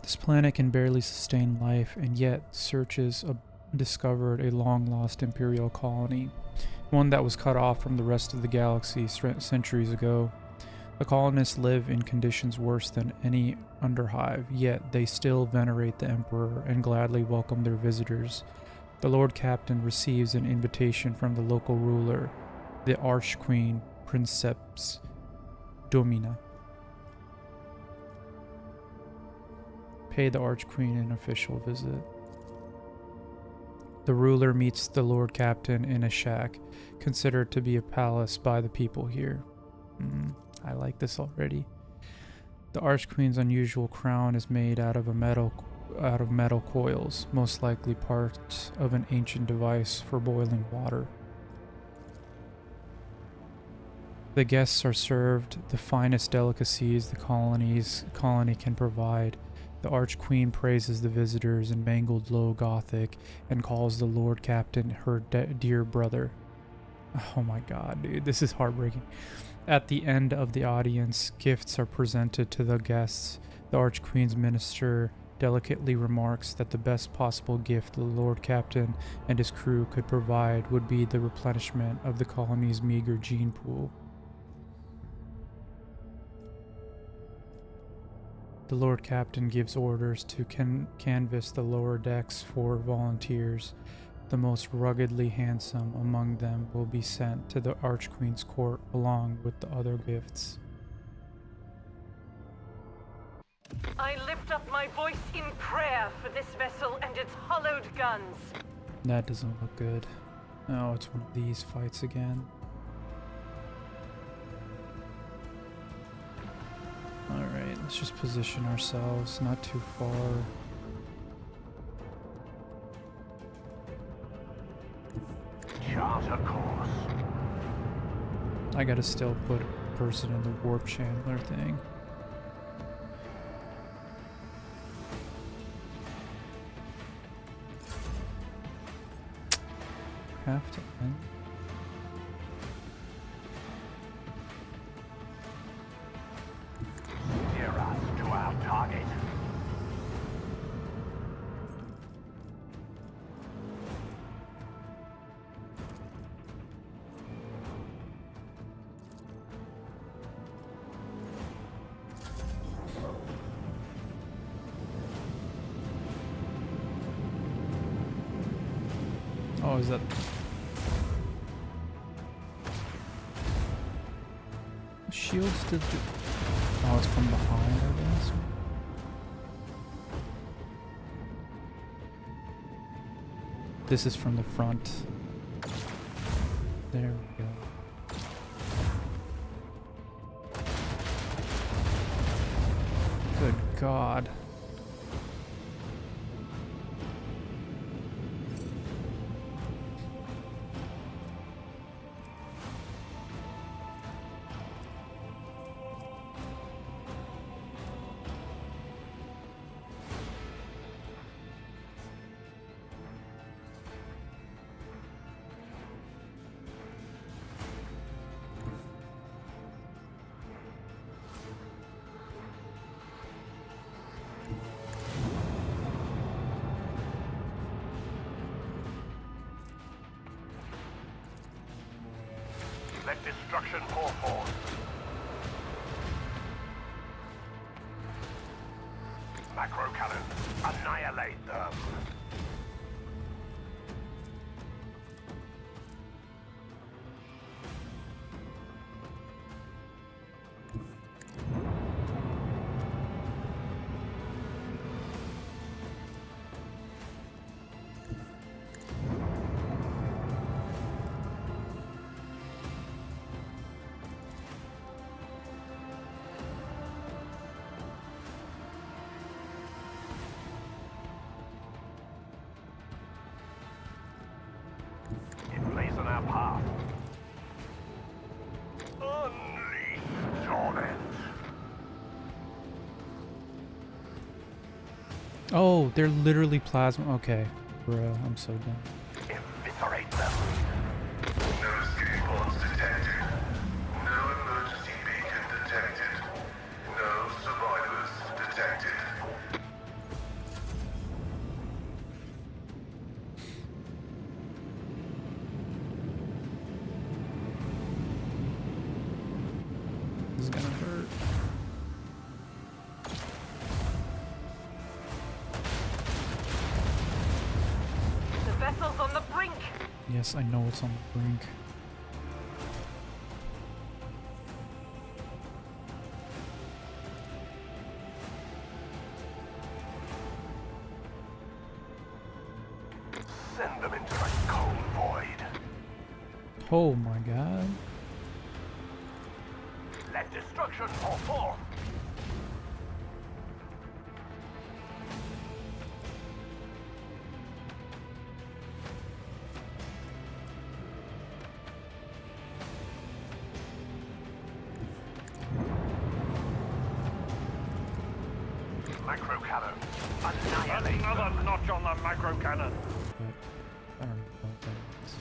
This planet can barely sustain life, and yet searches discovered a long-lost Imperial colony, one that was cut off from the rest of the galaxy centuries ago. The colonists live in conditions worse than any underhive, yet they still venerate the Emperor and gladly welcome their visitors. The Lord Captain receives an invitation from the local ruler, the Archqueen Princeps Domina. Pay the Archqueen an official visit. The ruler meets the Lord Captain in a shack, considered to be a palace by the people here. I like this already. The Archqueen's unusual crown is made out of metal coils, most likely parts of an ancient device for boiling water. The guests are served the finest delicacies the colony can provide. The Archqueen praises the visitors in mangled low Gothic and calls the Lord Captain her dear brother. Oh my god, dude, this is heartbreaking. At the end of the audience, gifts are presented to the guests. The Archqueen's minister delicately remarks that the best possible gift the Lord Captain and his crew could provide would be the replenishment of the colony's meager gene pool. The Lord Captain gives orders to canvass the lower decks for volunteers. The most ruggedly handsome among them will be sent to the Archqueen's court along with the other gifts. I lift up my voice in prayer for this vessel and its hollowed guns. That doesn't look good. Oh, it's one of these fights again. Alright, let's just position ourselves not too far. Charter course. I gotta still put a person in the warp chandler thing. Have to end. Steer us to our target. Oh, is that... Shields did the... Oh, it's from behind, I guess. This is from the front. There we go. Good God. Let destruction pour forth. Macro cannon, annihilate them. On our path. Unleash torment. Oh, they're literally plasma. Okay. Bruh, I'm so done. Eviscerate them. No escape pods detected. No emergency beacon detected. No survivors detected. Yes, I know it's on the brink. Send them into the cold void. Oh my god. Let destruction pour forth. Macro cannon. Annihilate another notch on the macro cannon. But I don't know what that is.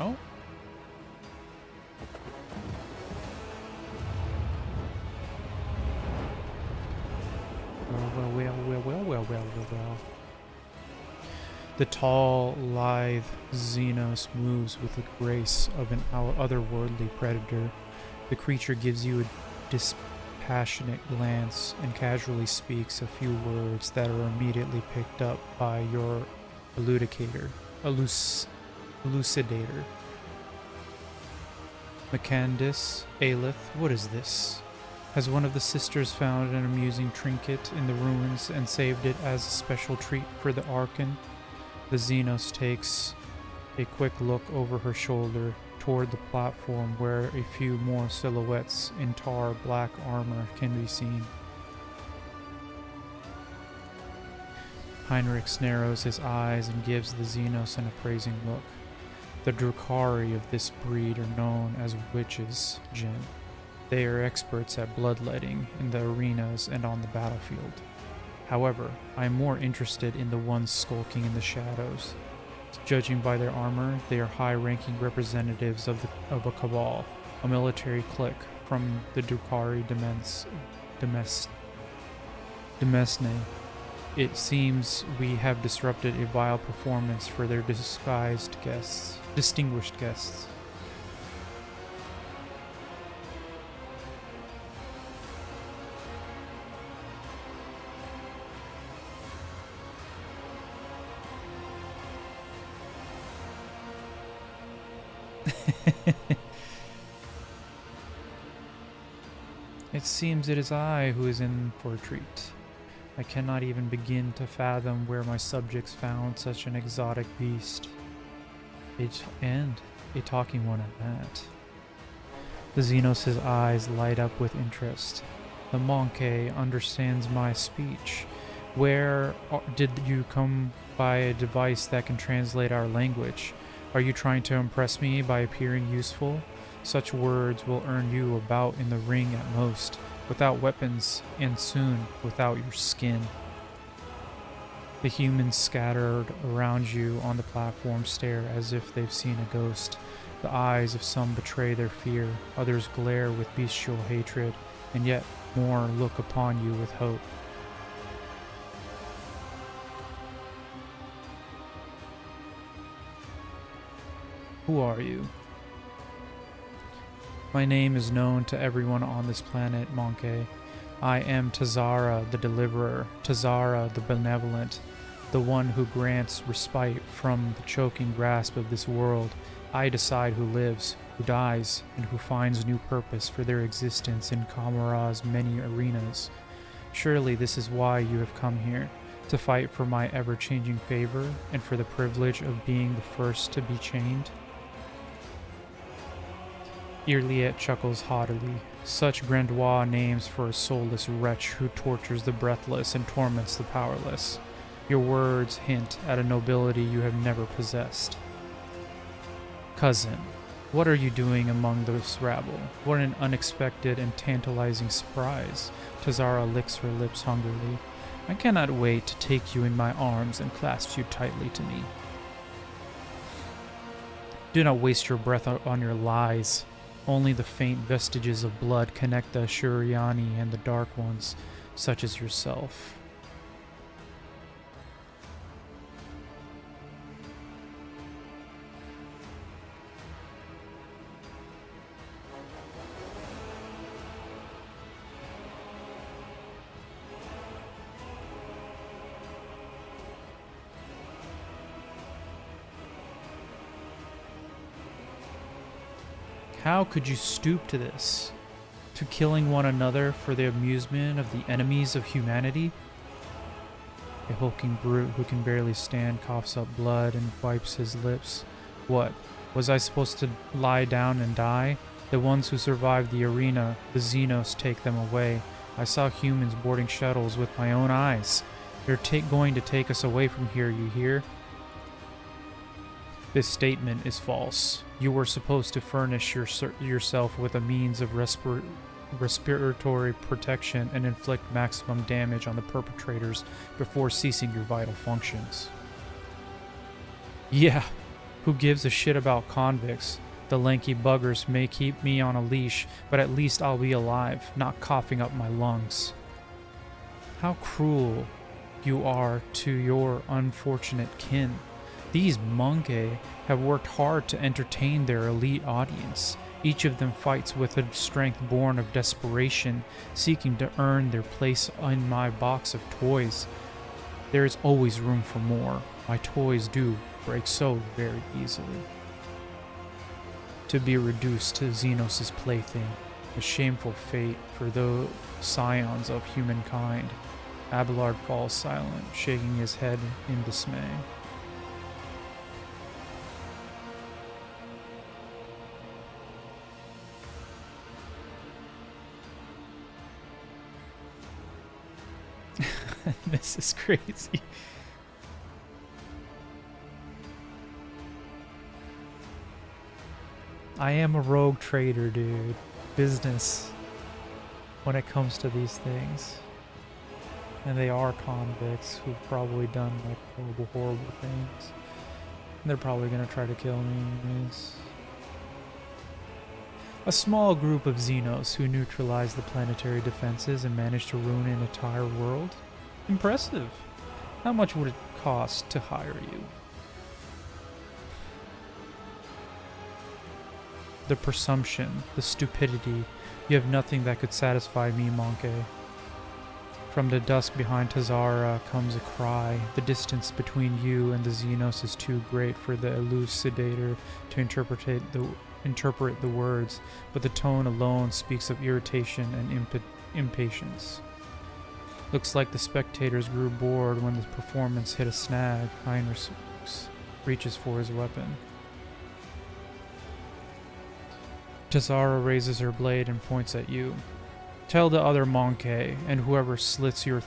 Oh. Well. The tall, lithe Xenos moves with the grace of an otherworldly predator. The creature gives you a dispassionate glance and casually speaks a few words that are immediately picked up by your elucidator. Macandis, Aelith, what is this? Has one of the sisters found an amusing trinket in the ruins and saved it as a special treat for the Archon? The Xenos takes a quick look over her shoulder toward the platform where a few more silhouettes in tar black armor can be seen. Heinrich narrows his eyes and gives the Xenos an appraising look. The Drukhari of this breed are known as witches, Jin. They are experts at bloodletting in the arenas and on the battlefield. However, I am more interested in the ones skulking in the shadows. Judging by their armor, they are high-ranking representatives of a cabal, a military clique from the Drukhari Demesne. It seems we have disrupted a vile performance for their distinguished guests. It seems it is I who is in for a treat. I cannot even begin to fathom where my subjects found such an exotic beast. And a talking one at that. The Xenos' eyes light up with interest. The Monkey understands my speech. Where did you come by a device that can translate our language? Are you trying to impress me by appearing useful? Such words will earn you a bout in the ring at most, without weapons, and soon without your skin. The humans scattered around you on the platform stare as if they've seen a ghost. The eyes of some betray their fear, others glare with bestial hatred, and yet more look upon you with hope. Who are you? My name is known to everyone on this planet, Monkey. I am Tazara the Deliverer, Tazara the Benevolent, the one who grants respite from the choking grasp of this world. I decide who lives, who dies, and who finds new purpose for their existence in Kamara's many arenas. Surely this is why you have come here, to fight for my ever-changing favor and for the privilege of being the first to be chained? Irliet chuckles haughtily. Such grandiose names for a soulless wretch who tortures the breathless and torments the powerless. Your words hint at a nobility you have never possessed. Cousin, what are you doing among this rabble? What an unexpected and tantalizing surprise. Tazara licks her lips hungrily. I cannot wait to take you in my arms and clasp you tightly to me. Do not waste your breath on your lies. Only the faint vestiges of blood connect the Ashuriani and the Dark Ones, such as yourself. How could you stoop to this? To killing one another for the amusement of the enemies of humanity? A hulking brute who can barely stand coughs up blood and wipes his lips. What? Was I supposed to lie down and die? The ones who survived the arena, the Xenos take them away. I saw humans boarding shuttles with my own eyes. They're going to take us away from here, you hear? This statement is false. You were supposed to furnish yourself with a means of respiratory protection and inflict maximum damage on the perpetrators before ceasing your vital functions. Yeah, who gives a shit about convicts? The lanky buggers may keep me on a leash, but at least I'll be alive, not coughing up my lungs. How cruel you are to your unfortunate kin. These monkey have worked hard to entertain their elite audience. Each of them fights with a strength born of desperation, seeking to earn their place in my box of toys. There is always room for more. My toys do break so very easily. To be reduced to Xenos' plaything, a shameful fate for the scions of humankind. Abelard falls silent, shaking his head in dismay. This is crazy. I am a rogue trader, dude. Business when it comes to these things. And they are convicts who've probably done like horrible, horrible things. And they're probably gonna try to kill me anyways. A small group of Xenos who neutralized the planetary defenses and managed to ruin an entire world? Impressive. How much would it cost to hire you? The presumption, the stupidity. You have nothing that could satisfy me, Monkey. From the dusk behind Tazara comes a cry. The distance between you and the Xenos is too great for the elucidator to interpret the words, but the tone alone speaks of irritation and impatience. Looks like the spectators grew bored when the performance hit a snag. Heinrich reaches for his weapon. Tazara raises her blade and points at you. Tell the other Monkey, and whoever slits your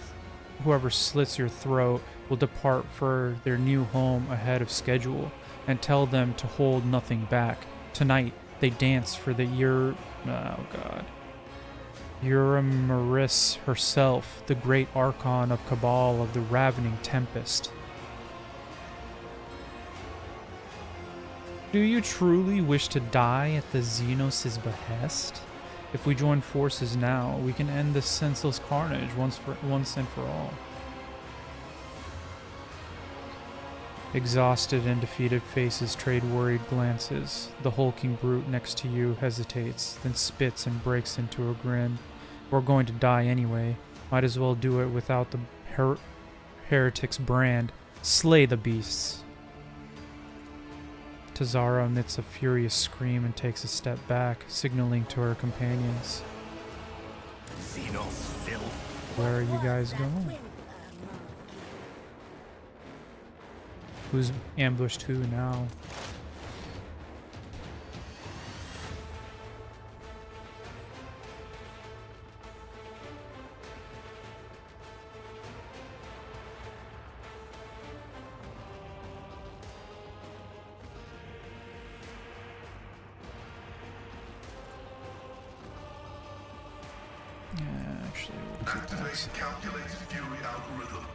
throat will depart for their new home ahead of schedule, and tell them to hold nothing back. Tonight they dance for the Euramaris herself, the great archon of Cabal of the ravening tempest. Do you truly wish to die at the Xenos' behest? If we join forces now, we can end this senseless carnage once and for all. Exhausted and defeated faces trade worried glances. The hulking brute next to you hesitates, then spits and breaks into a grin. We're going to die anyway. Might as well do it without the heretic's brand. Slay the beasts. Tazara emits a furious scream and takes a step back, signaling to her companions. Where are you guys going? Who's ambushed who now? Actually, we'll keep that. Activate calculated fury algorithm.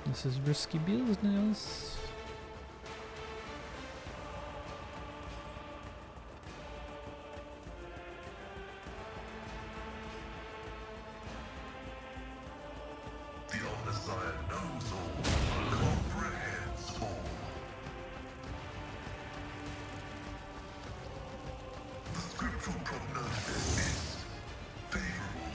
This is risky business. The Omnissiah knows all, comprehends all. The scriptural prognosis is favorable.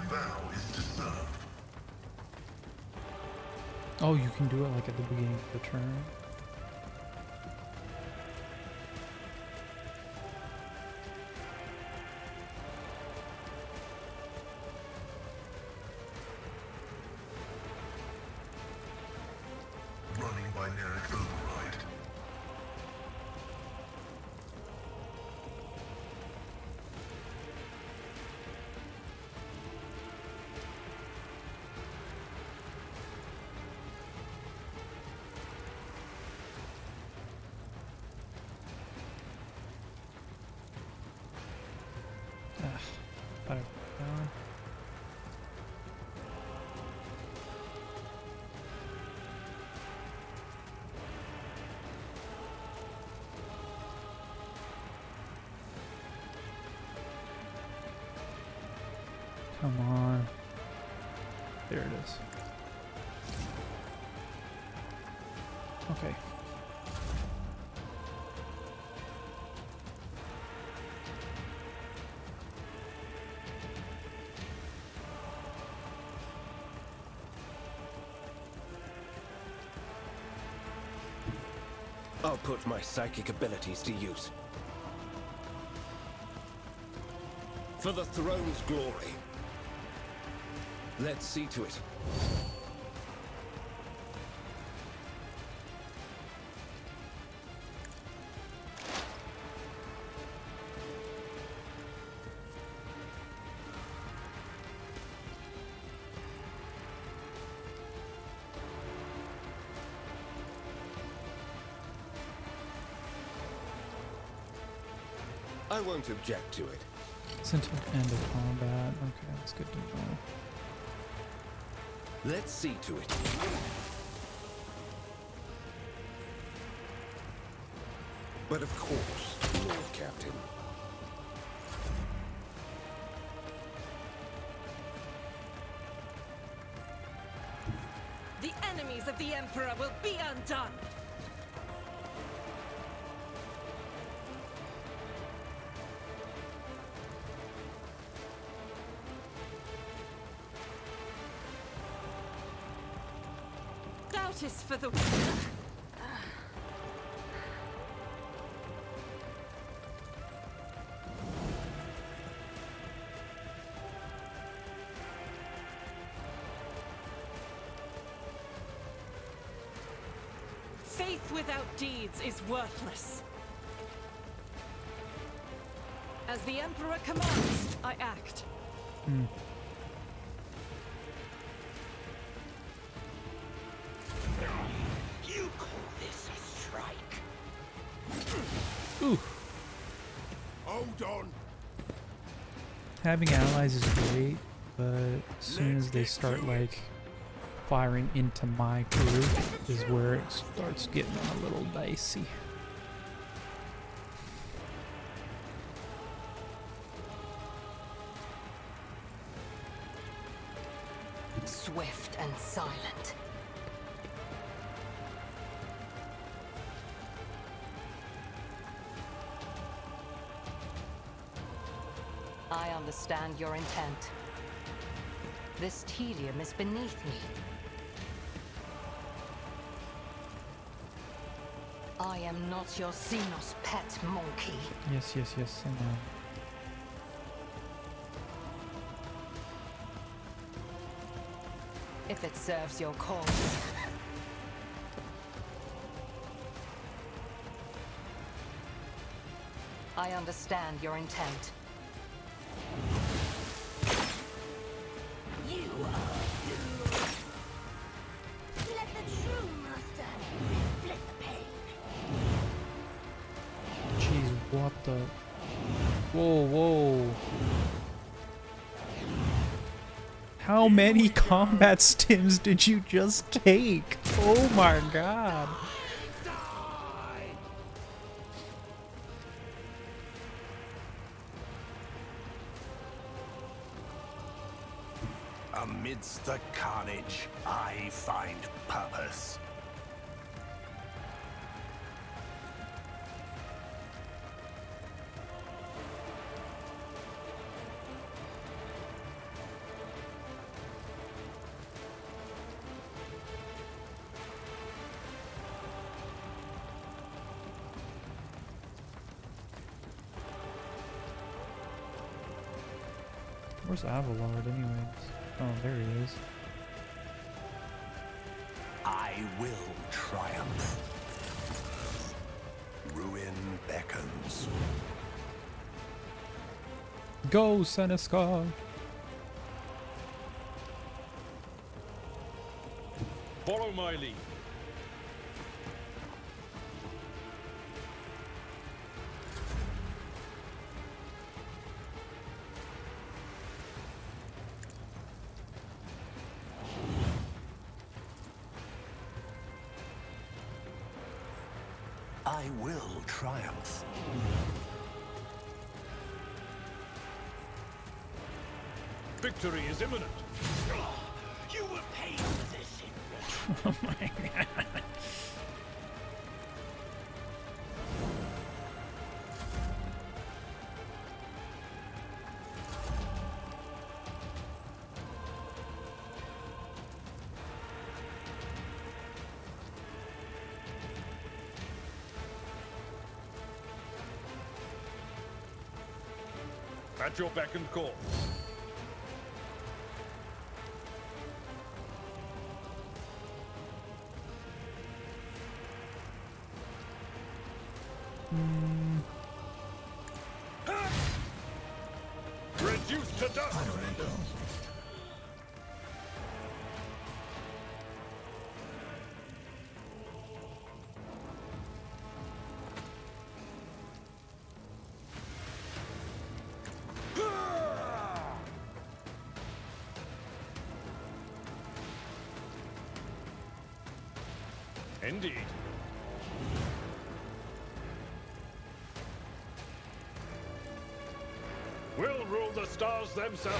vow is to serve. Oh, you can do it like at the beginning of the turn. Running binaric override. Fire down. Come on. There it is. Okay. I'll put my psychic abilities to use. For the throne's glory. Let's see to it. I won't object to it. It's until end of combat. Okay, that's good to know. Let's see to it. But of course, Lord Captain. The enemies of the Emperor will be undone! Doubt is for the... Faith without deeds is worthless. As the Emperor commands, I act. You call this a strike? Ooh. Hold on. Having allies is great, but as soon as they start like firing into my crew is where it starts getting a little dicey. Swift and silent. I understand your intent. This tedium is beneath me. I am not your Xenos pet monkey. Yes, yes, yes, I know. If it serves your cause. I understand your intent. You are doomed. Let the true master inflict the pain. Jeez, what the? Whoa, whoa. How many combat stims did you just take? Oh my god. Amidst the carnage, I find purpose. Where's Avalard, anyways? Oh, there he is. I will triumph. Ruin beckons. Go, Seneca! Follow my lead. I will triumph. Victory is imminent. You will pay for this. Oh my god. At your beck and call. Reduced to dust. Indeed. We'll rule the stars themselves.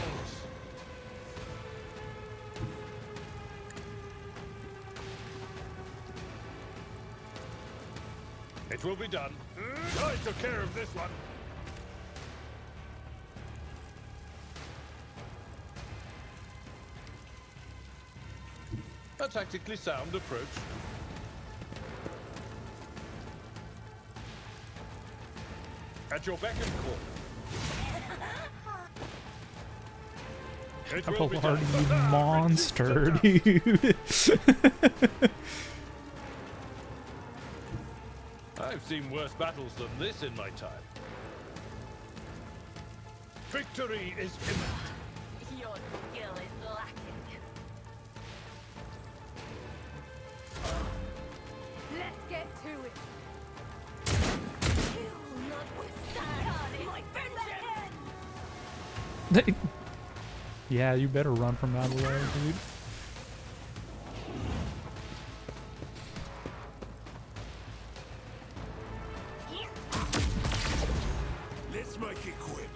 It will be done. I took care of this one. A tactically sound approach. At your beck and call. It will be Avalard, done. you monster, dude. I've seen worse battles than this in my time. Victory is imminent. Your skill is lacking. Let's get to it. You will not withstand my vengeance. Yeah, you better run from Avalard, dude. Let's make it quick.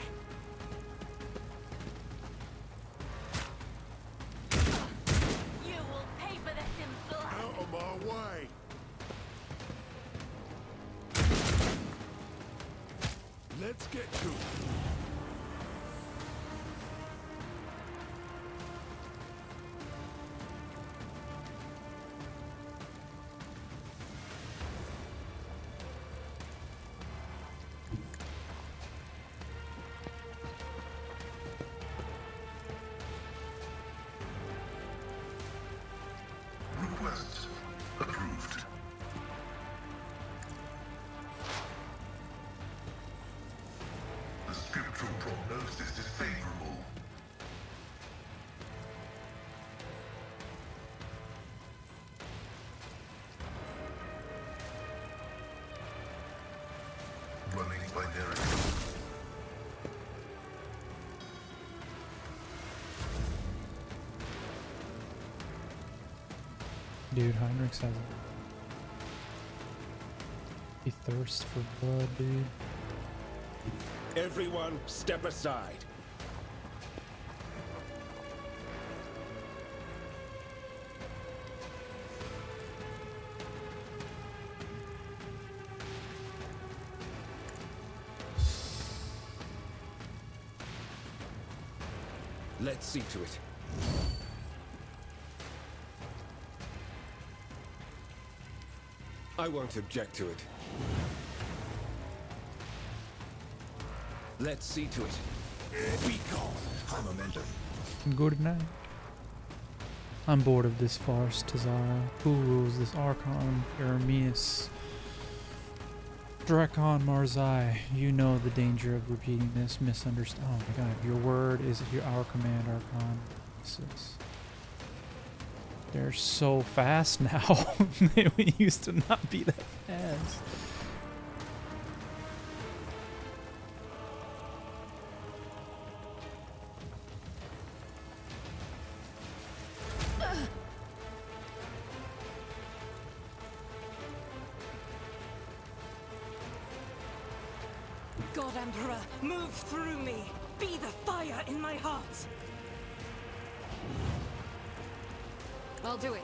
You will pay for this in blood. Out of my way. Let's get to it. Request approved. The scriptural prognosis is favorable. Running binary. Dude, Heinrichs has he thirsts for blood, dude. Everyone, step aside. Let's see to it. I won't object to it. Let's see to it. Be gone. High momentum. Good night. I'm bored of this farce, Tazara. Who rules this Archon? Aramis. Drakon Marzai. You know the danger of repeating this. Misunderstand. Oh my god. Your word is our command, Archon. They're so fast now. We used to not be that fast. God Emperor, move through me. Be the fire in my heart. I'll do it.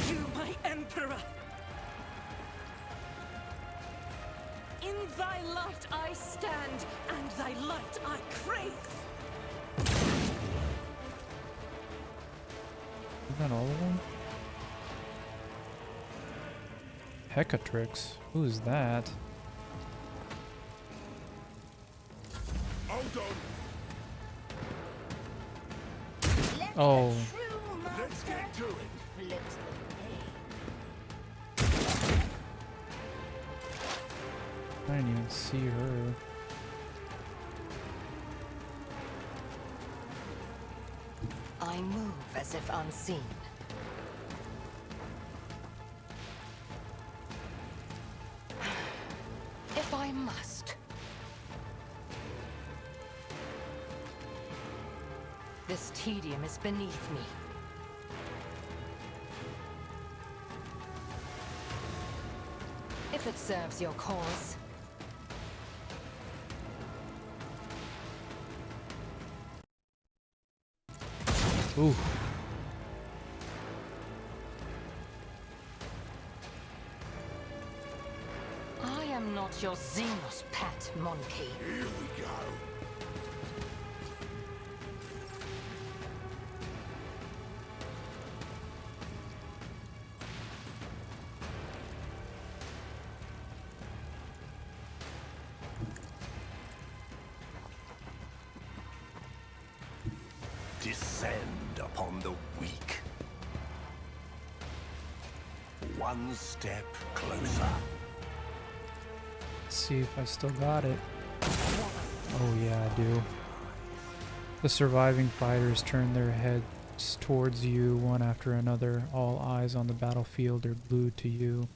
You, my Emperor. In thy light I stand, and thy light I crave. Is that all of them? Hecatrix? Who is that? Hold on. Let Oh. the true Let's master get to it. inflict the I didn't even see her. I move as if unseen. If I must. This tedium is beneath me. If it serves your cause. Ooh. I am not your Xenos pet monkey. Here we go. Descend upon the weak. One step closer. Let's see if I still got it. Oh yeah, I do. The surviving fighters turn their heads towards you one after another. All eyes on the battlefield are glued to you.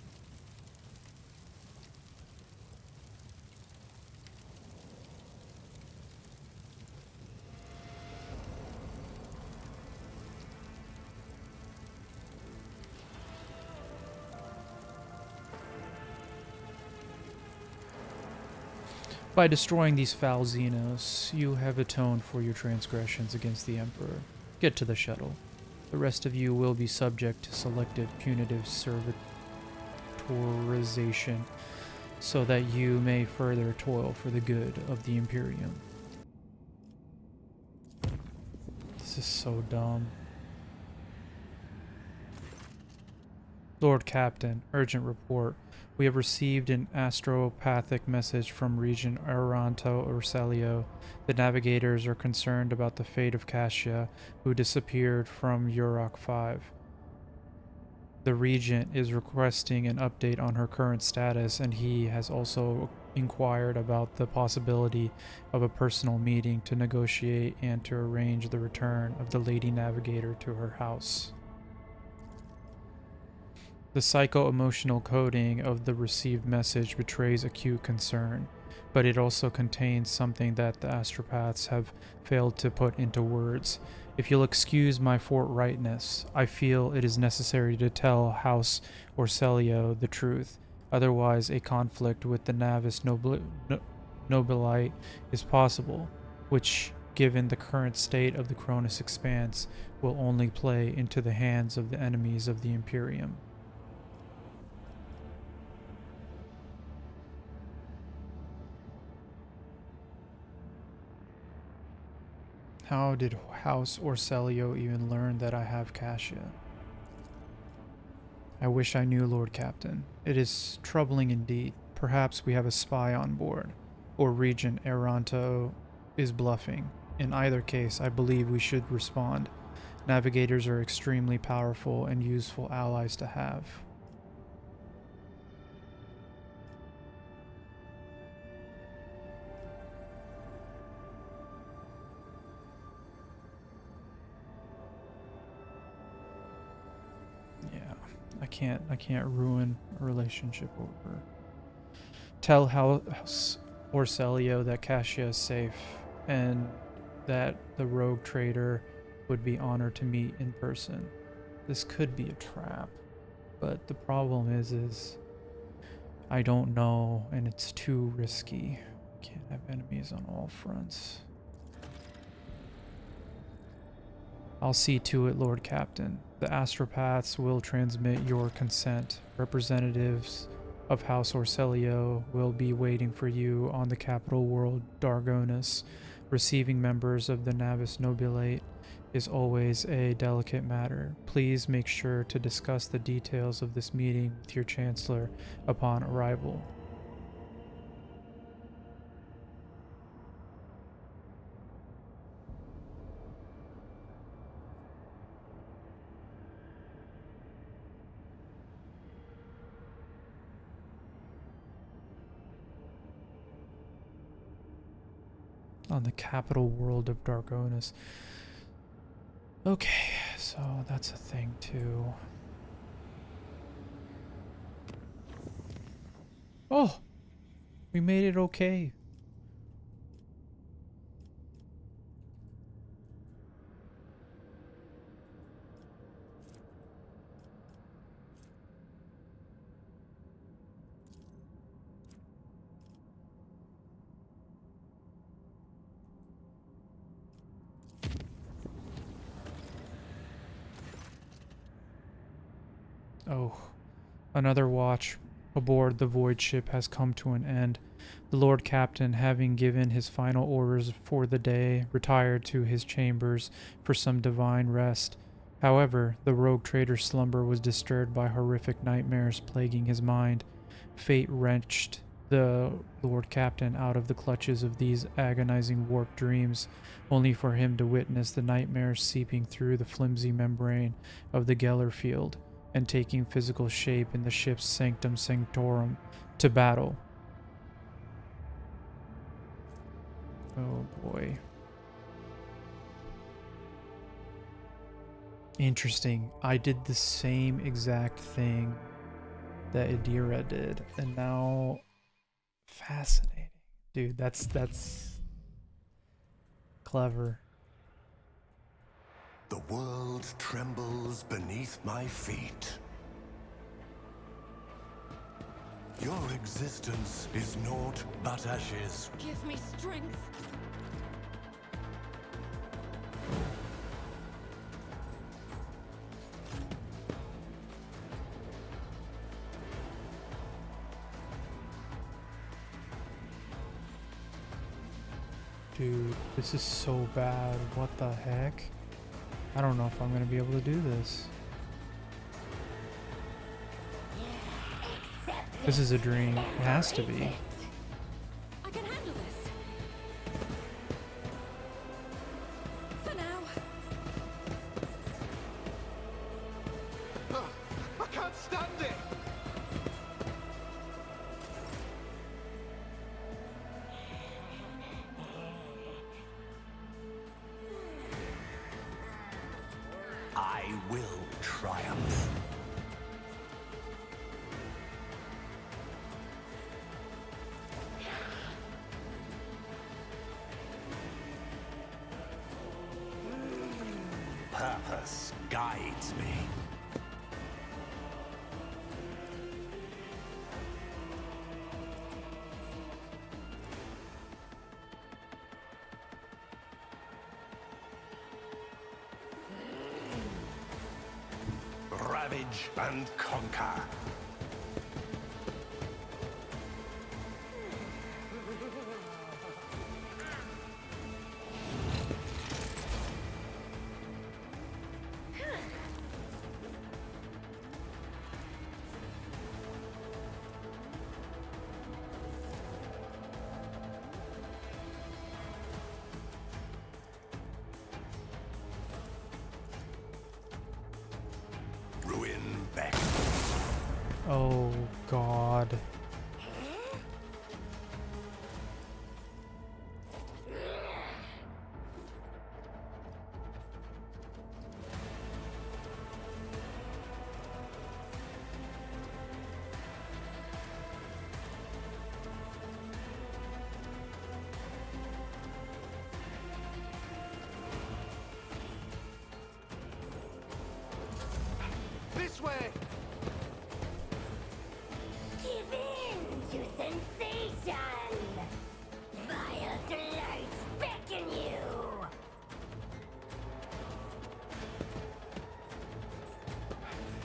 By destroying these foul Xenos, you have atoned for your transgressions against the Emperor. Get to the shuttle. The rest of you will be subject to selective punitive servitorization, so that you may further toil for the good of the Imperium. This is so dumb. Lord Captain, urgent report. We have received an astropathic message from Regent Aranto Ursalio. The navigators are concerned about the fate of Cassia, who disappeared from Urok 5. The Regent is requesting an update on her current status, and he has also inquired about the possibility of a personal meeting to negotiate and to arrange the return of the Lady Navigator to her house. The psycho-emotional coding of the received message betrays acute concern, but it also contains something that the astropaths have failed to put into words. If you'll excuse my forthrightness, I feel it is necessary to tell House Orselio the truth. Otherwise, a conflict with the Navis Nobilite is possible, which, given the current state of the Cronus Expanse, will only play into the hands of the enemies of the Imperium. How did House Orselio even learn that I have Cassia? I wish I knew, Lord Captain. It is troubling indeed. Perhaps we have a spy on board, or Regent Eranto is bluffing. In either case, I believe we should respond. Navigators are extremely powerful and useful allies to have. Yeah, I can't ruin a relationship over. Tell House Orselio that Cassia is safe and that the rogue trader would be honored to meet in person. This could be a trap, but the problem is I don't know and it's too risky. Can't have enemies on all fronts. I'll see to it, Lord Captain. The astropaths will transmit your consent. Representatives of House Orselio will be waiting for you on the capital world, Dargonus. Receiving members of the Navis Nobilate is always a delicate matter. Please make sure to discuss the details of this meeting with your Chancellor upon arrival. On the capital world of Dargonus. Okay, so that's a thing too. Oh! We made it okay. Oh, another watch aboard the void ship has come to an end. The Lord Captain, having given his final orders for the day, retired to his chambers for some divine rest. However, the rogue trader's slumber was disturbed by horrific nightmares plaguing his mind. Fate wrenched the Lord Captain out of the clutches of these agonizing warped dreams, only for him to witness the nightmares seeping through the flimsy membrane of the Geller field and taking physical shape in the ship's sanctum sanctorum to battle. Oh boy. Interesting. I did the same exact thing that Adira did, and now fascinating. Dude, that's clever. The world trembles beneath my feet. Your existence is naught but ashes. Give me strength. Dude, this is so bad. What the heck? I don't know if I'm gonna be able to do this. This is a dream. It has to be. I can handle this. For now. I can't stand it! I will triumph. Purpose guides me. Ravage and conquer. Oh God. This way! Give in to sensation! Vile delights beckon you!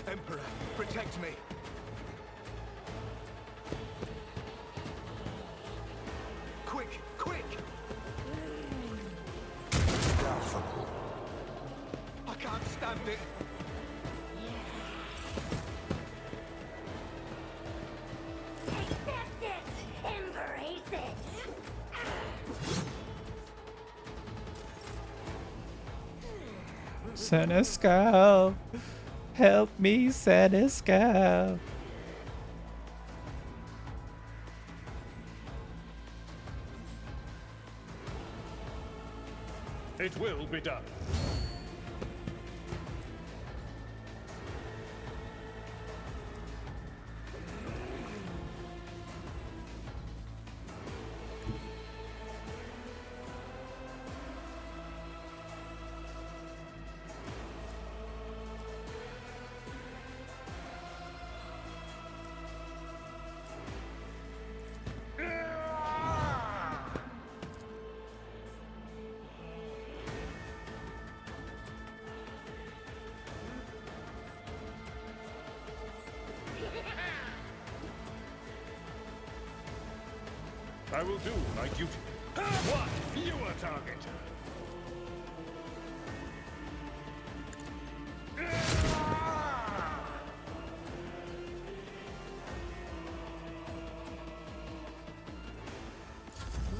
Emperor, protect me! Quick, quick! Laughable. I can't stand it! Accept it! Embrace it! Senescal, help me, Senescal. It will be done. I will do my duty. One fewer target.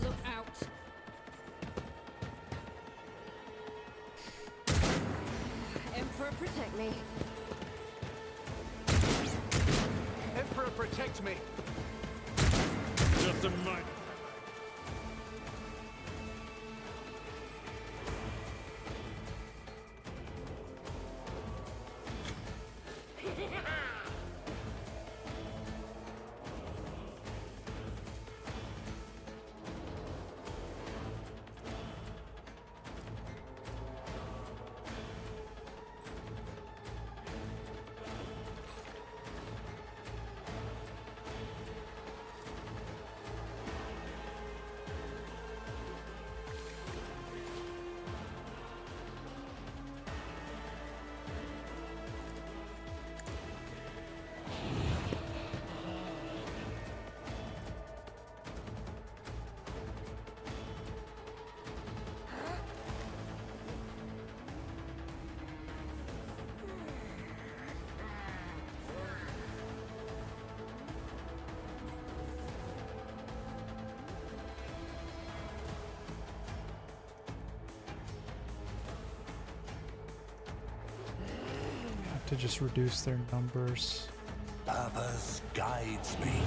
Look out. Emperor, protect me. Emperor, protect me! Just a minor. Have to just reduce their numbers. Purpose guides me.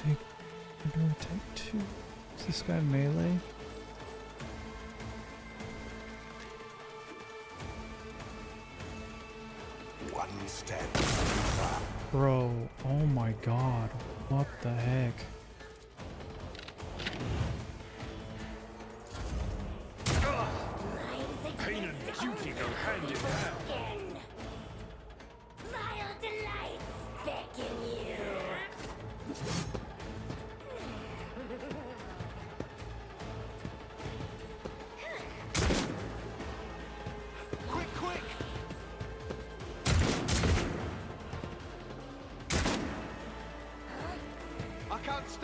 Do I take two? Is this guy melee? One step. Bro, oh my god. What the heck?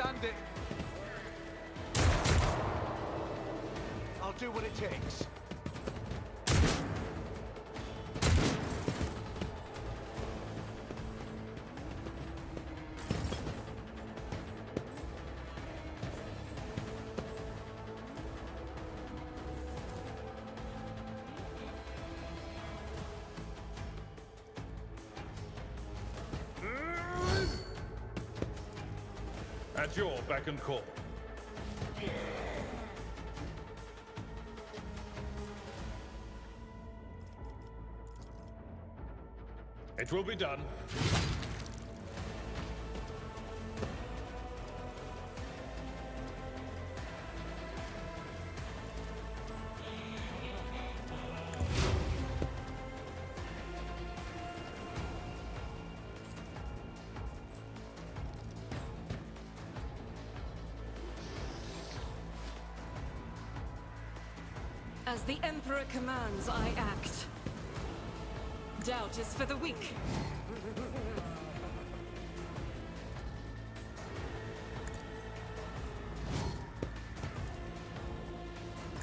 stand it. I'll do what it takes. At your beck and call. It will be done. As the Emperor commands, I act. Doubt is for the weak.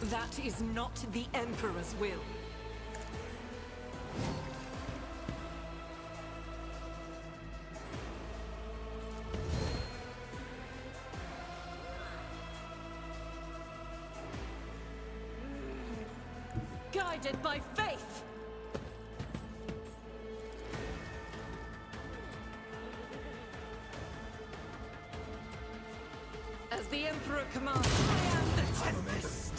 That is not the Emperor's will. Guided by faith! As the Emperor commands, I am the Tempest!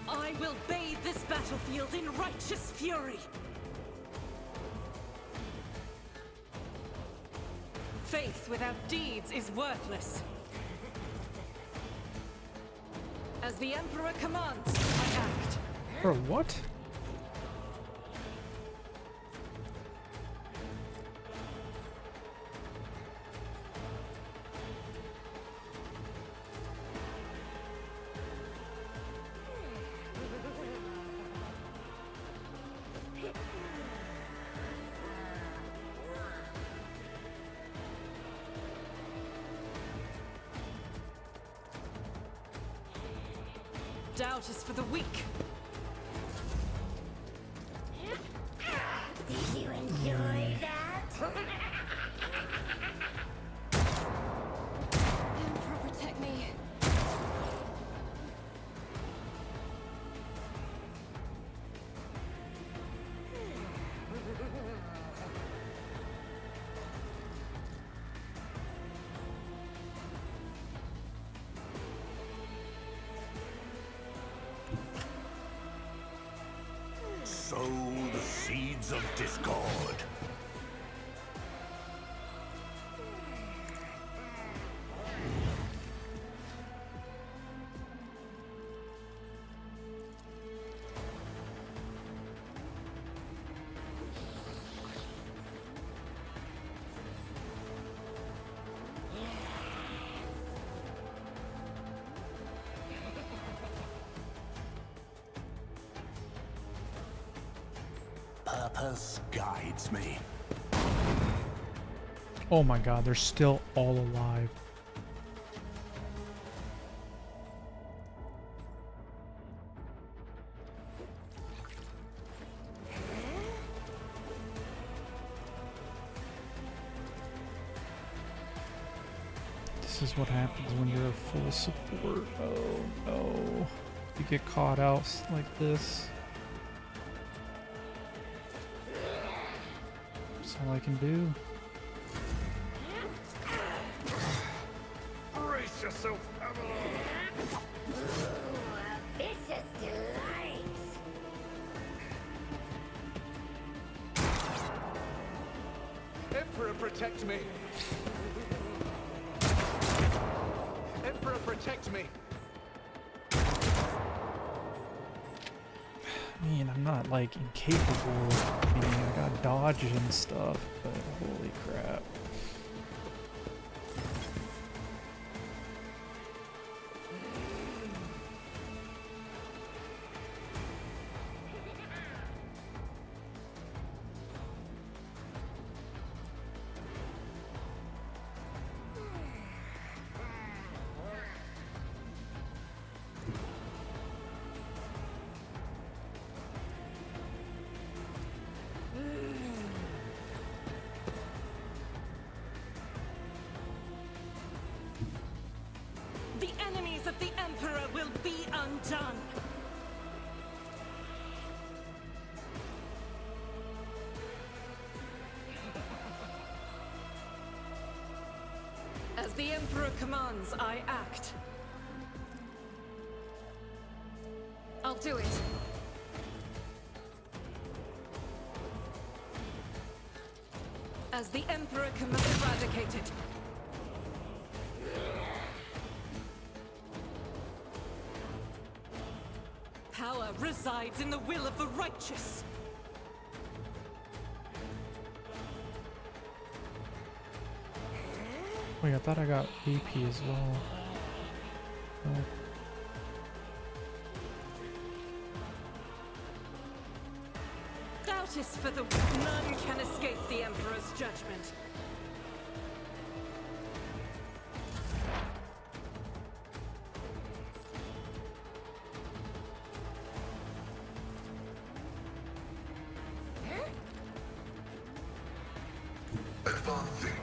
I will bathe this battlefield in righteous fury! Faith without deeds is worthless. As the Emperor commands, I act. Bro, what? Doubt is for the weak. Did you enjoy that? Emperor, protect me. Sow the seeds of discord. Purpose guides me. Oh my god, they're still all alive. This is what happens when you're a full support. Oh no. You get caught out like this. That's all I can do. Brace yourself, Avalon! Vicious delight! Emperor protect me. Emperor, protect me. I mean, I'm not like incapable. I mean, I got dodge and stuff, but holy crap. The enemies of the Emperor will be undone. As the Emperor commands, I act. I'll do it. As the Emperor commands, eradicated. Power resides in the will of the righteous. Wait, I thought I got AP as well. Oh. Doubt is for the none can escape the Emperor's judgment. Advancing.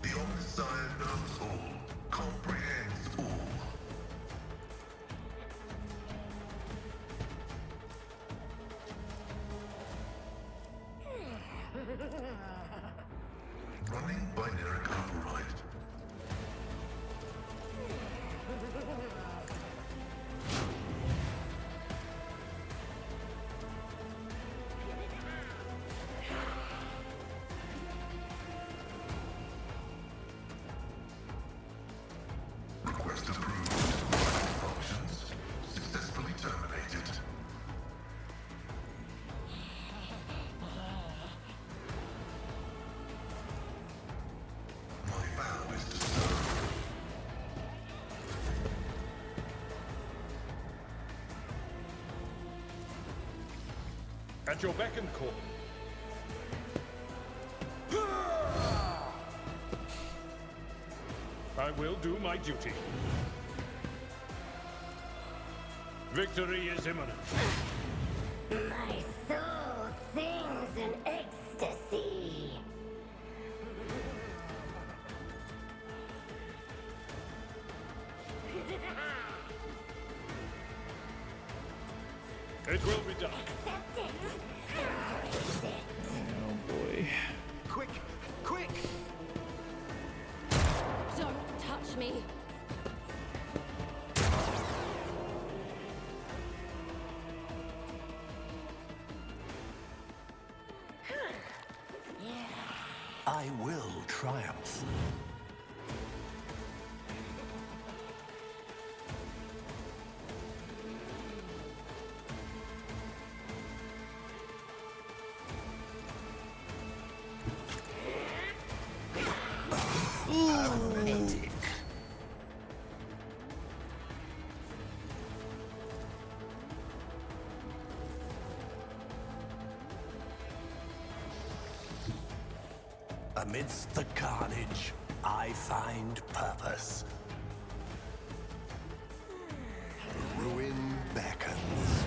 The Omniscient knows all, comprehends all. Running binary override. Request approved. Functions successfully terminated. My vow is to serve. At your beck and call. I will do my duty. Victory is imminent. My soul sings in ecstasy. It will be done. Accept it. Embrace it. Oh boy. Quick, quick! Don't touch me. I will triumph. Pathetic. Amidst the carnage, I find purpose. Ruin beckons.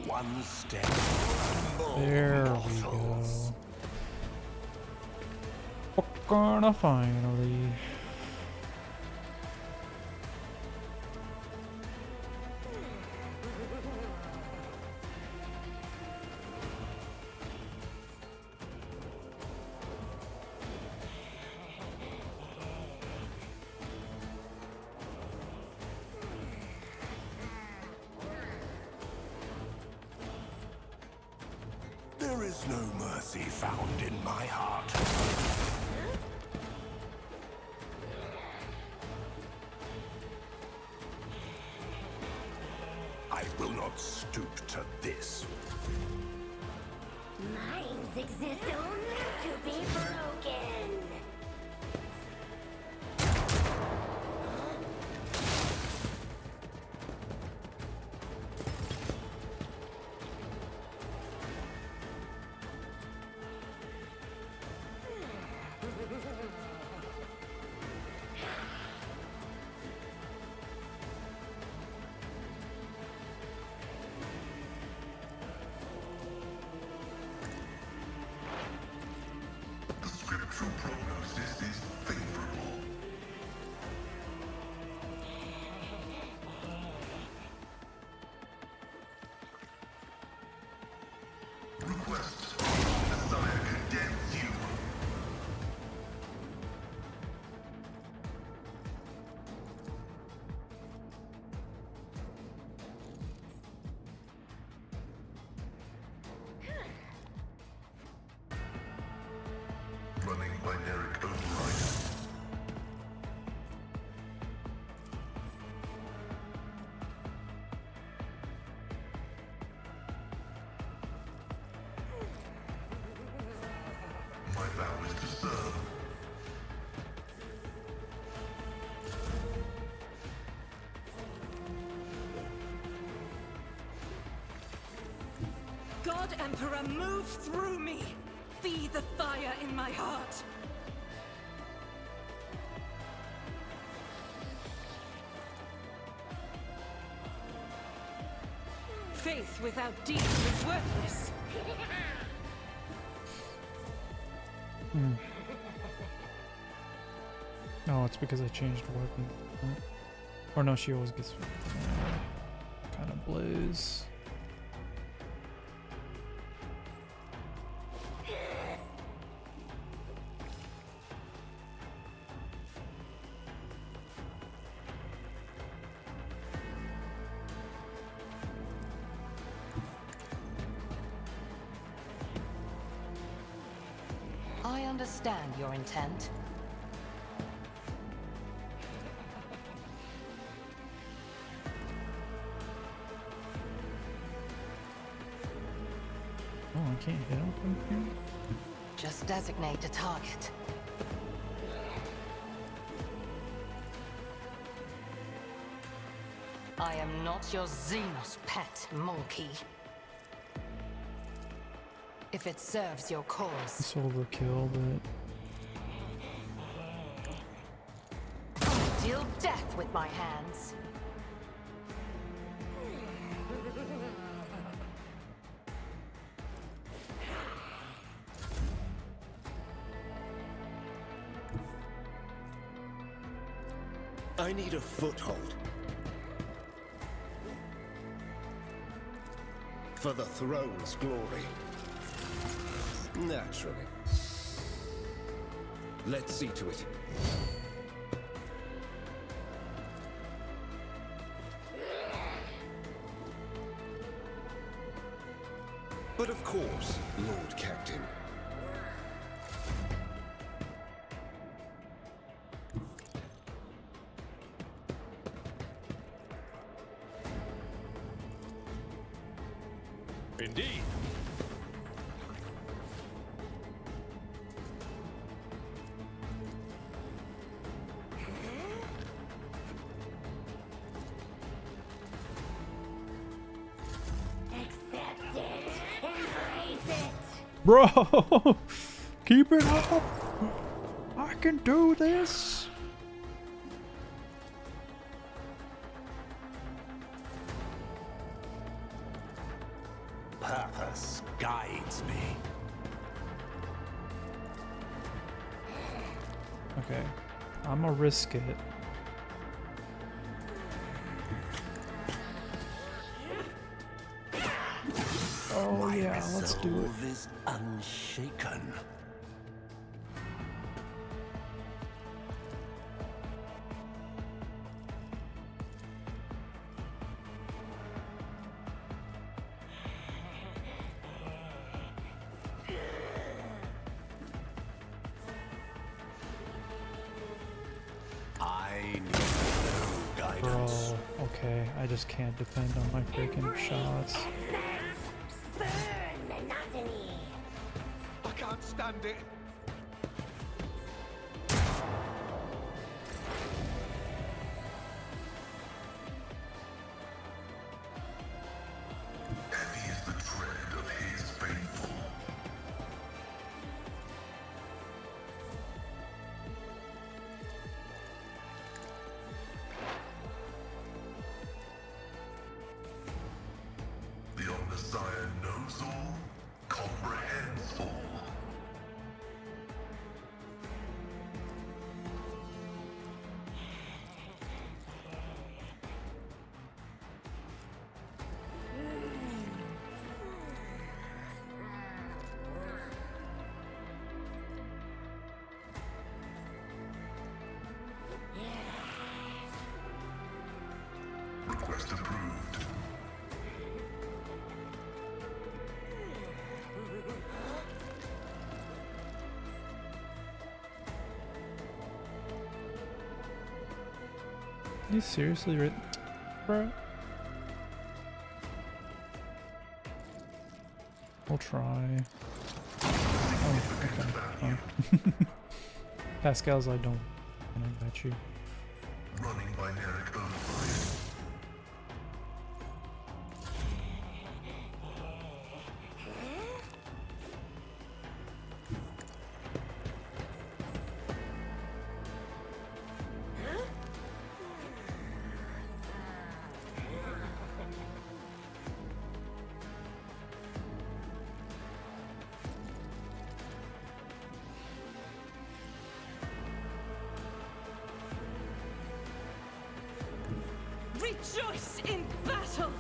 One step. There we go. Gonna finally. There's no mercy found in my heart. I will not stoop to this. Minds exist only to be broken. The scriptural prognosis is favorable. Request. Messiah condemns you. Running binaric override. My vow is to serve. God Emperor, move through me! Be the fire in my heart! Faith without deeds is worthless. No, it's because I changed weapon. Or no, she always gets kind of blaze. I understand your intent. Oh, I can't hit him from here? Just designate a target. I am not your Xenos pet, monkey. If it serves your cause. It's overkill, but... I deal death with my hands. I need a foothold. For the throne's glory. Naturally. Let's see to it. But of course, Lord Captain. Indeed. Accept it. Embrace it. Bro! Keep it up! I can do this! Purpose guides me. Okay. I'ma risk it. Oh yeah, let's do it. Resolve is unshaken. Bro, okay, I just can't depend on my freaking shots. Burn monotony. I can't stand it. Heavy is the tread of his faithful. The Omnissiah knows all, comprehends all. Request approved. You seriously written, bro? We'll try. Oh, okay. Fine. Pascal's I don't. And I got you. Running binaric override. Rejoice in battle!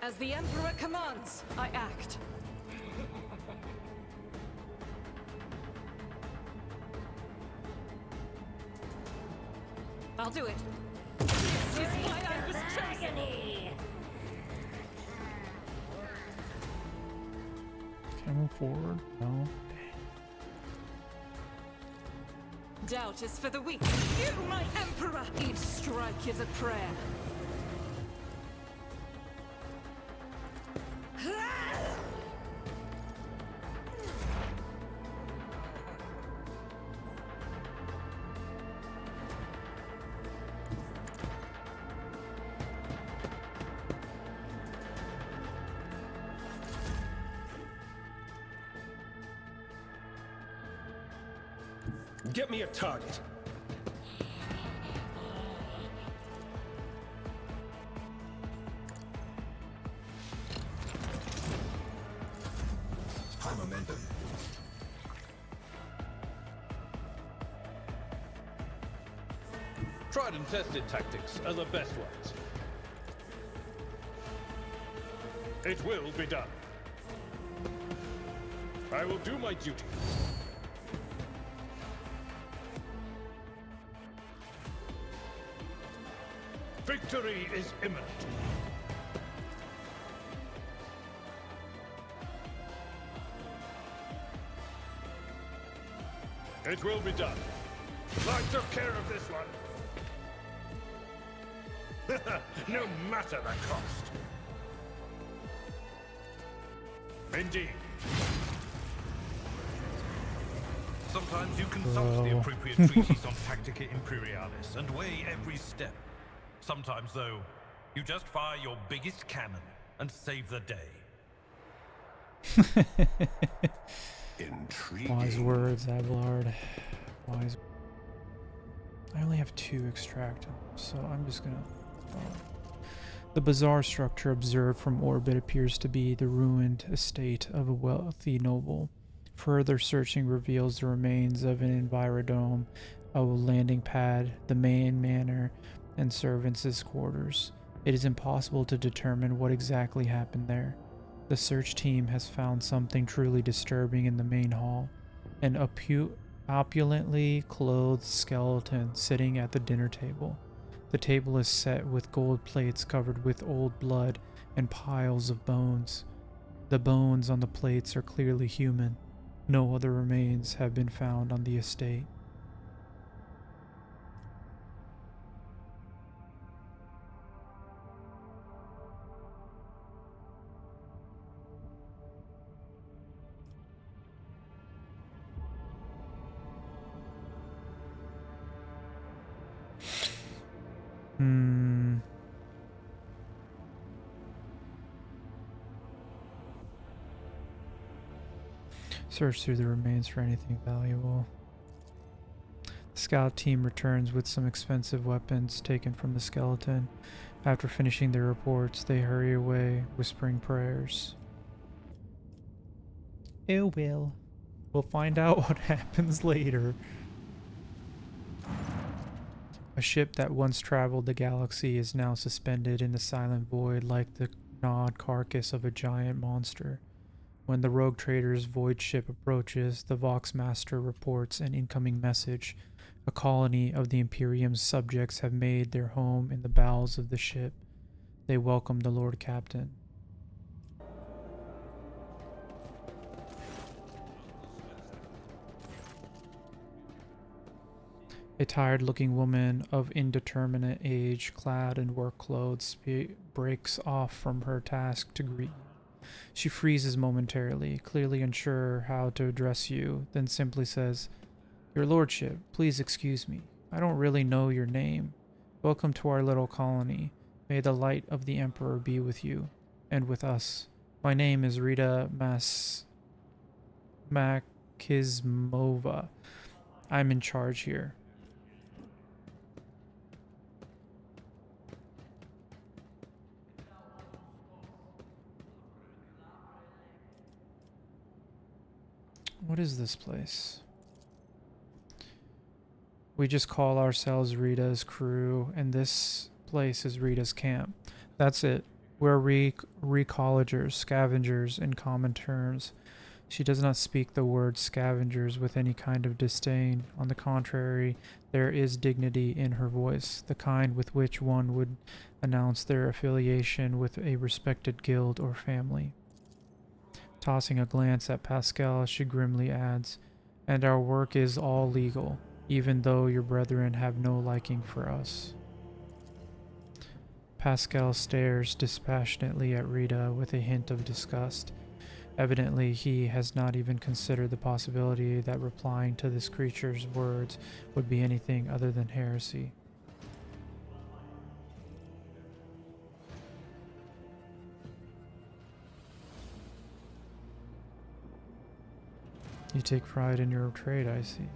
As the Emperor commands, I act. I'll do it. This is why I was chosen. Can I move forward? No. Doubt is for the weak. You, my Emperor! Each strike is a prayer. Get me a target. High momentum. Tried and tested tactics are the best ones. It will be done. I will do my duty. Victory is imminent. It will be done. I took care of this one. No matter the cost. Indeed. Sometimes you consult the appropriate treaties on Tactica Imperialis and weigh every step. Sometimes, though, you just fire your biggest cannon and save the day. Intriguing. Wise words, Abelard. Wise. I only have 2 extractables, so I'm just gonna. The bizarre structure observed from orbit appears to be the ruined estate of a wealthy noble. Further searching reveals the remains of an envirodome, a landing pad, the main manor, and servants' quarters. It is impossible to determine what exactly happened there. The search team has found something truly disturbing in the main hall. An opulently clothed skeleton sitting at the dinner table. The table is set with gold plates covered with old blood and piles of bones. The bones on the plates are clearly human. No other remains have been found on the estate. Hmm. Search through the remains for anything valuable. The scout team returns with some expensive weapons taken from the skeleton. After finishing their reports, they hurry away, whispering prayers. It will. We'll find out what happens later. A ship that once traveled the galaxy is now suspended in the silent void like the gnawed carcass of a giant monster. When the rogue trader's void ship approaches, the Vox Master reports an incoming message. A colony of the Imperium's subjects have made their home in the bowels of the ship. They welcome the Lord Captain. A tired-looking woman of indeterminate age, clad in work clothes, breaks off from her task to greet you. She freezes momentarily, clearly unsure how to address you, then simply says, "Your Lordship, please excuse me. I don't really know your name. Welcome to our little colony. May the light of the Emperor be with you, and with us. My name is Rita Makizmova. I'm in charge here." What is this place? We just call ourselves Rita's crew, and this place is Rita's camp. That's it. We're recollegers, scavengers in common terms. She does not speak the word scavengers with any kind of disdain. On the contrary, there is dignity in her voice, the kind with which one would announce their affiliation with a respected guild or family. Tossing a glance at Pascal, she grimly adds, "And our work is all legal, even though your brethren have no liking for us." Pascal stares dispassionately at Rita with a hint of disgust. Evidently, he has not even considered the possibility that replying to this creature's words would be anything other than heresy. You take pride in your trade, I see.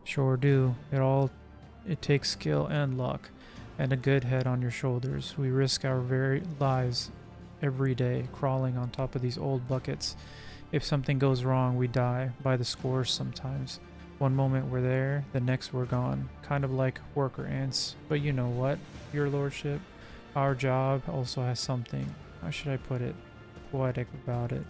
Sure do. It takes skill and luck, and a good head on your shoulders. We risk our very lives every day crawling on top of these old buckets. If something goes wrong, we die by the scores sometimes. One moment we're there, the next we're gone. Kind of like worker ants. But you know what, your lordship? Our job also has something, how should I put it, poetic about it.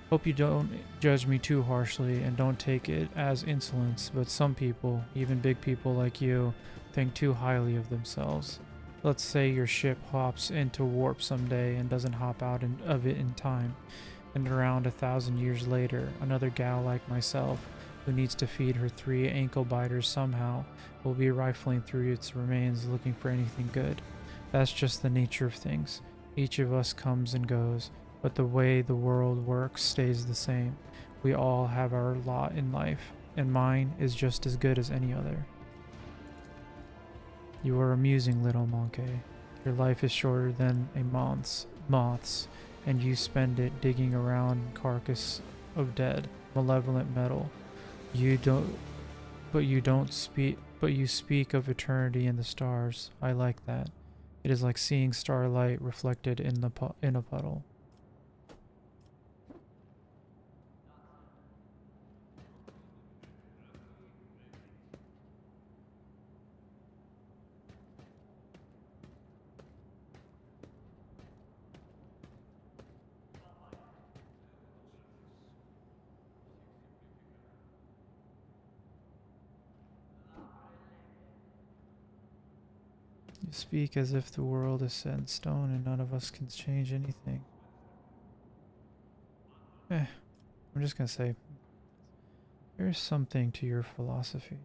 Hope you don't judge me too harshly and don't take it as insolence, but some people, even big people like you, think too highly of themselves. Let's say your ship hops into warp someday and doesn't hop out of it in time, and around 1,000 years later, another gal like myself, who needs to feed her 3 ankle biters somehow, will be rifling through its remains looking for anything good. That's just the nature of things. Each of us comes and goes, but the way the world works stays the same. We all have our lot in life, and mine is just as good as any other. You are amusing, little monkey. Your life is shorter than a moth's, and you spend it digging around carcass of dead, malevolent metal. You speak of eternity in the stars. I like that. It is like seeing starlight reflected in a puddle. You speak as if the world is set in stone and none of us can change anything. I'm just gonna say, there's something to your philosophy.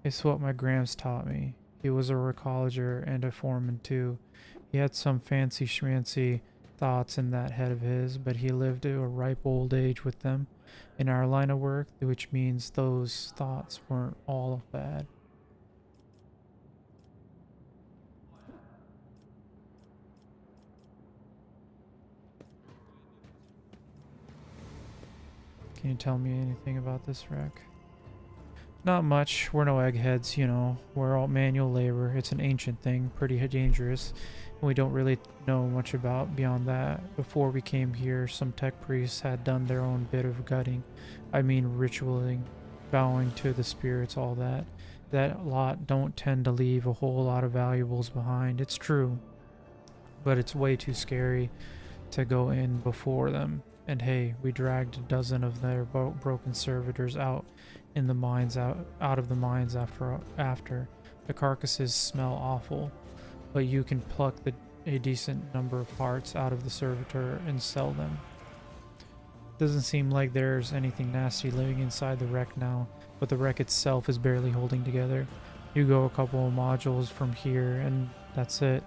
It's what my Gramps taught me. He was a recologer and a foreman too. He had some fancy schmancy thoughts in that head of his, but he lived to a ripe old age with them in our line of work, which means those thoughts weren't all bad. Can you tell me anything about this wreck? Not much. We're no eggheads, you know. We're all manual labor. It's an ancient thing, pretty dangerous. And we don't really know much about beyond that. Before we came here, some tech priests had done their own bit of gutting. I mean ritualing, bowing to the spirits, all that. That lot don't tend to leave a whole lot of valuables behind. It's true. But it's way too scary to go in before them. And hey, we dragged a dozen of their broken servitors out in the mines out of the mines after. The carcasses smell awful, but you can pluck a decent number of parts out of the servitor and sell them. Doesn't seem like there's anything nasty living inside the wreck now, but the wreck itself is barely holding together. You go a couple of modules from here and that's it.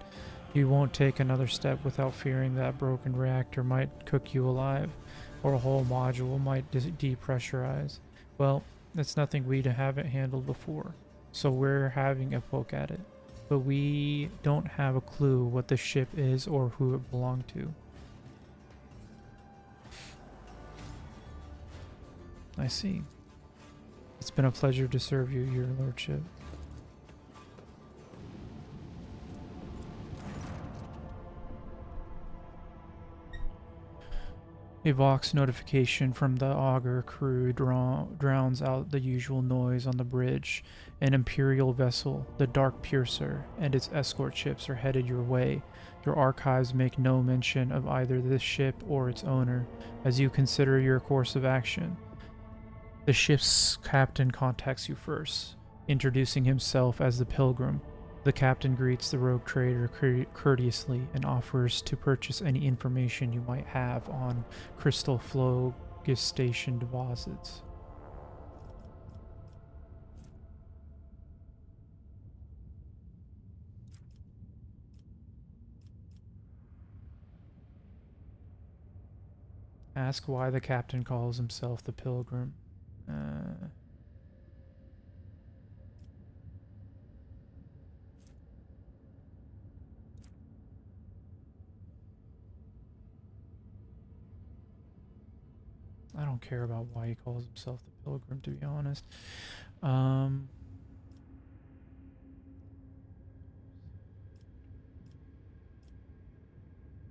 You won't take another step without fearing that broken reactor might cook you alive, or a whole module might depressurize. Well, it's nothing we haven't handled before, so we're having a poke at it. But we don't have a clue what the ship is or who it belonged to. I see. It's been a pleasure to serve you, your lordship. A Vox notification from the auger crew drowns out the usual noise on the bridge. An Imperial vessel, the Dark Piercer, and its escort ships are headed your way. Your archives make no mention of either this ship or its owner, as you consider your course of action. The ship's captain contacts you first, introducing himself as the Pilgrim. The captain greets the rogue trader courteously and offers to purchase any information you might have on crystal phlogiston deposits. Ask why the captain calls himself the Pilgrim. I don't care about why he calls himself the Pilgrim, to be honest.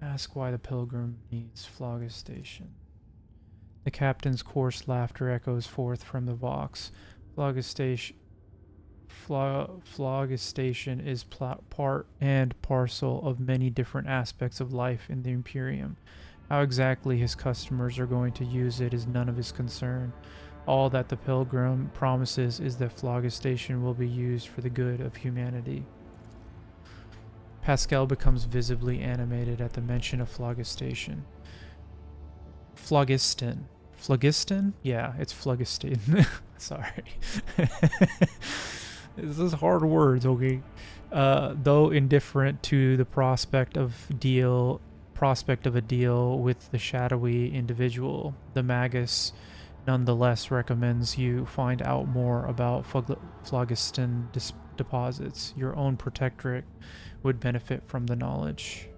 Ask why the Pilgrim needs phlogiston. The captain's coarse laughter echoes forth from the Vox. Phlogiston is part and parcel of many different aspects of life in the Imperium. How exactly his customers are going to use it is none of his concern. All that the Pilgrim promises is that phlogiston will be used for the good of humanity. Pascal becomes visibly animated at the mention of phlogiston. Phlogiston. Phlogiston? Yeah, it's phlogiston. Sorry. This is hard words, okay? Though indifferent to the prospect of a deal with the shadowy individual, the Magus nonetheless recommends you find out more about phlogiston deposits. Your own protectorate would benefit from the knowledge.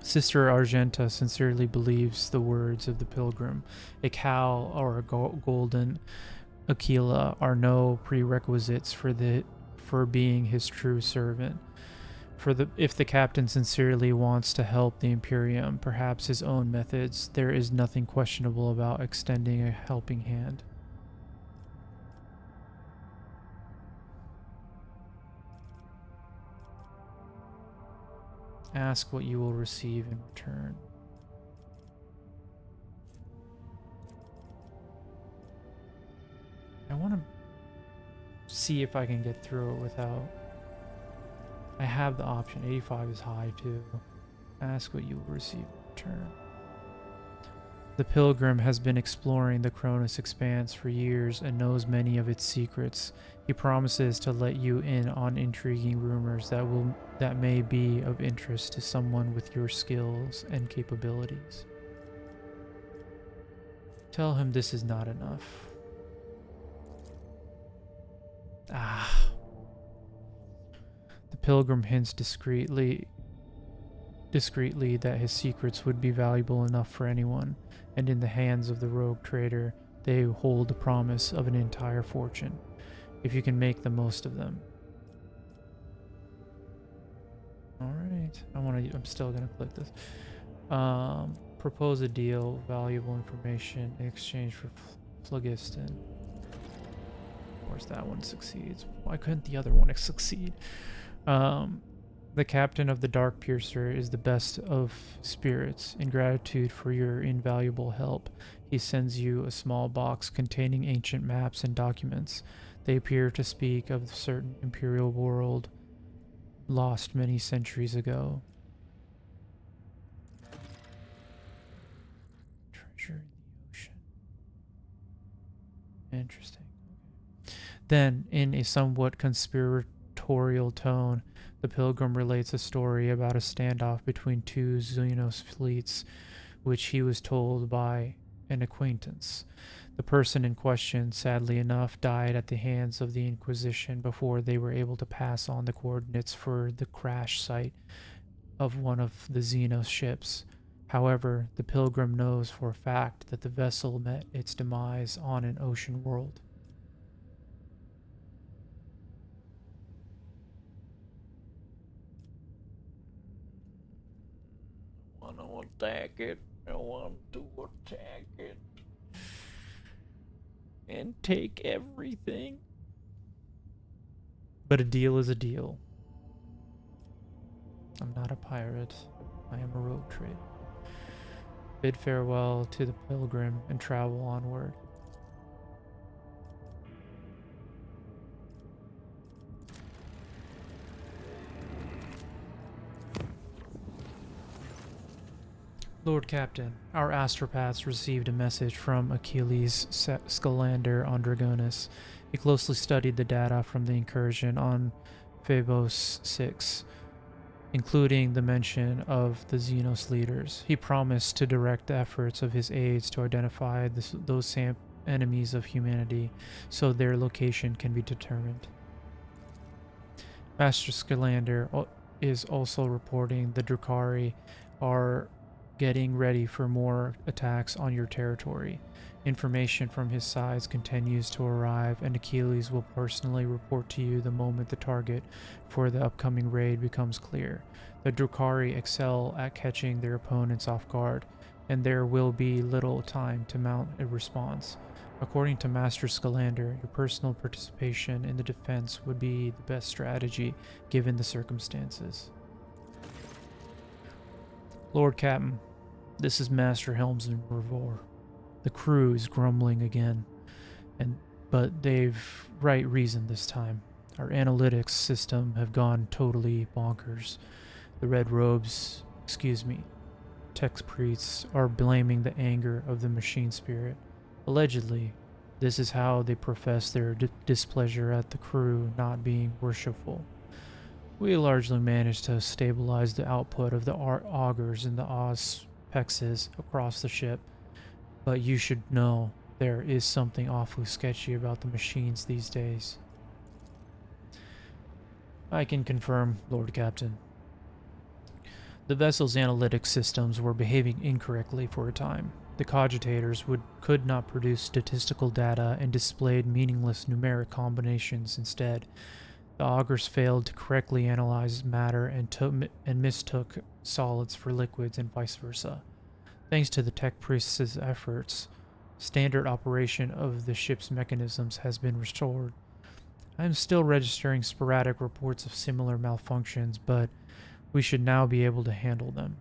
Sister Argenta sincerely believes the words of the Pilgrim. A cow or a golden Aquila are no prerequisites for being his true servant. If the captain sincerely wants to help the Imperium, perhaps his own methods, there is nothing questionable about extending a helping hand. Ask what you will receive in return. I want to see if I can get through it without... I have the option. 85 is high too. Ask what you will receive in return. The pilgrim has been exploring the Cronus expanse for years and knows many of its secrets. He promises to let you in on intriguing rumors that may be of interest to someone with your skills and capabilities. Tell him this is not enough. The pilgrim hints discreetly that his secrets would be valuable enough for anyone, and in the hands of the rogue trader, they hold the promise of an entire fortune, if you can make the most of them. Alright, I'm still gonna click this. Propose a deal, valuable information in exchange for phlogiston. Of course that one succeeds. Why couldn't the other one succeed? The captain of the Dark Piercer is the best of spirits. In gratitude for your invaluable help, he sends you a small box containing ancient maps and documents. They appear to speak of a certain imperial world lost many centuries ago. Treasure in the ocean. Interesting. Okay. Then, in a somewhat conspiratorial tone, the pilgrim relates a story about a standoff between two Xenos fleets, which he was told by an acquaintance. The person in question, sadly enough, died at the hands of the Inquisition before they were able to pass on the coordinates for the crash site of one of the Xenos ships. However, the pilgrim knows for a fact that the vessel met its demise on an ocean world. I want to attack it. I want to attack it. And take everything. But a deal is a deal. I'm not a pirate. I am a rogue trader. Bid farewell to the pilgrim and travel onward. Lord Captain, our astropaths received a message from Achilles Scalander on Dragonis. He closely studied the data from the incursion on Phobos 6, including the mention of the Xenos leaders. He promised to direct the efforts of his aides to identify those enemies of humanity so their location can be determined. Master Scalander is also reporting the Drukhari are getting ready for more attacks on your territory. Information from his sides continues to arrive, and Achilles will personally report to you the moment the target for the upcoming raid becomes clear. The Drukhari excel at catching their opponents off guard, and there will be little time to mount a response. According to Master Scalander, your personal participation in the defense would be the best strategy given the circumstances. Lord Captain, this is Master Helmsman Revor. The crew is grumbling again, but they've right reason this time. Our analytics system have gone totally bonkers. The red robes, tech priests are blaming the anger of the machine spirit. Allegedly, this is how they profess their displeasure at the crew not being worshipful. We largely managed to stabilize the output of the augers and the auspexes across the ship, but you should know there is something awfully sketchy about the machines these days. I can confirm, Lord Captain. The vessel's analytic systems were behaving incorrectly for a time. The cogitators could not produce statistical data and displayed meaningless numeric combinations instead. The augers failed to correctly analyze matter and mistook solids for liquids and vice versa. Thanks to the tech priest's efforts, standard operation of the ship's mechanisms has been restored. I am still registering sporadic reports of similar malfunctions, but we should now be able to handle them.